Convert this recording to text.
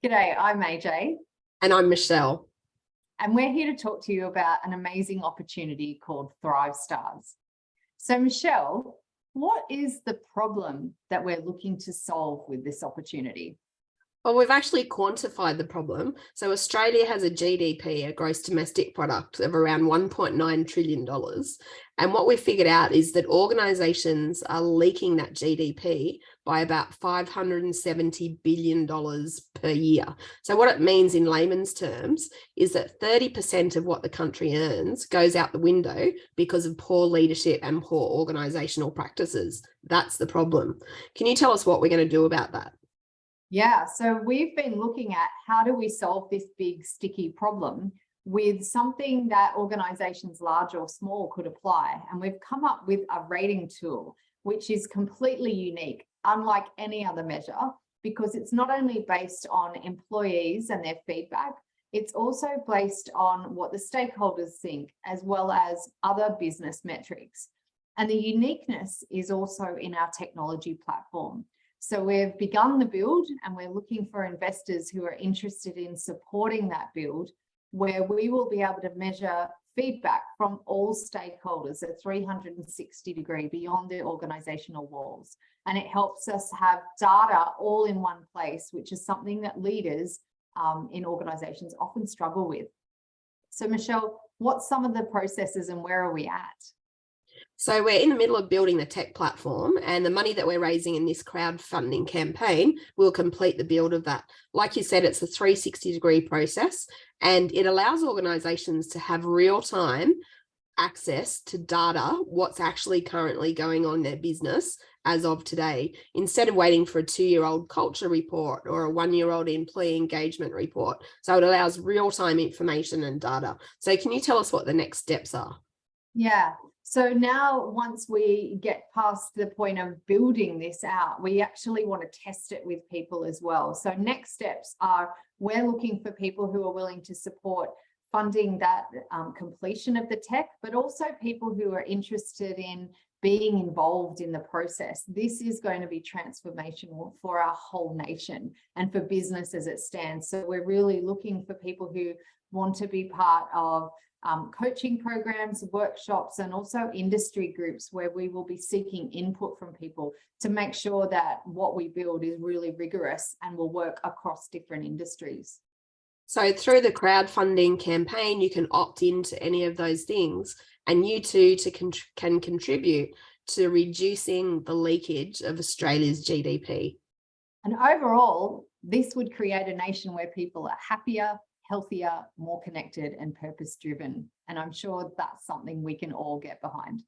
G'day, I'm AJ, And I'm Michelle. and we're here to talk to you about an amazing opportunity called Thrive Stars. So, Michelle, what is the problem that we're looking to solve with this opportunity? Well, we've actually quantified the problem. So Australia has a GDP, a gross domestic product, of around $1.9 trillion. And what we figured out is that organisations are leaking that GDP by about $570 billion per year. So what it means in layman's terms is that 30% of what the country earns goes out the window because of poor leadership and poor organisational practices. That's the problem. Can you tell us what we're going to do about that? Yeah, so we've been looking at how do we solve this big sticky problem with something that organizations large or small could apply. And we've come up with a rating tool, which is completely unique, unlike any other measure, because it's not only based on employees and their feedback, it's also based on what the stakeholders think, as well as other business metrics. And the uniqueness is also in our technology platform. So we've begun the build and we're looking for investors who are interested in supporting that build, where we will be able to measure feedback from all stakeholders at 360-degree beyond the organizational walls. And it helps us have data all in one place, which is something that leaders in organizations often struggle with. So Michelle, what's some of the processes and where are we at? So we're in the middle of building the tech platform, and the money that we're raising in this crowdfunding campaign will complete the build of that. Like you said, it's a 360-degree process, and it allows organizations to have real-time access to data, what's actually currently going on in their business as of today, instead of waiting for a 2-year-old culture report or a 1-year-old employee engagement report. So it allows real-time information and data. So can you tell us what the next steps are? Yeah. So now once we get past the point of building this out, we actually want to test it with people as well. So next steps are we're looking for people who are willing to support funding that completion of the tech, but also people who are interested in being involved in the process. This is going to be transformational for our whole nation and for business as it stands. So we're really looking for people who want to be part of coaching programs, workshops, and also industry groups where we will be seeking input from people to make sure that what we build is really rigorous and will work across different industries. So through the crowdfunding campaign, you can opt into any of those things, and you too can contribute to reducing the leakage of Australia's GDP. And overall, this would create a nation where people are happier, healthier, more connected and purpose-driven. And I'm sure that's something we can all get behind.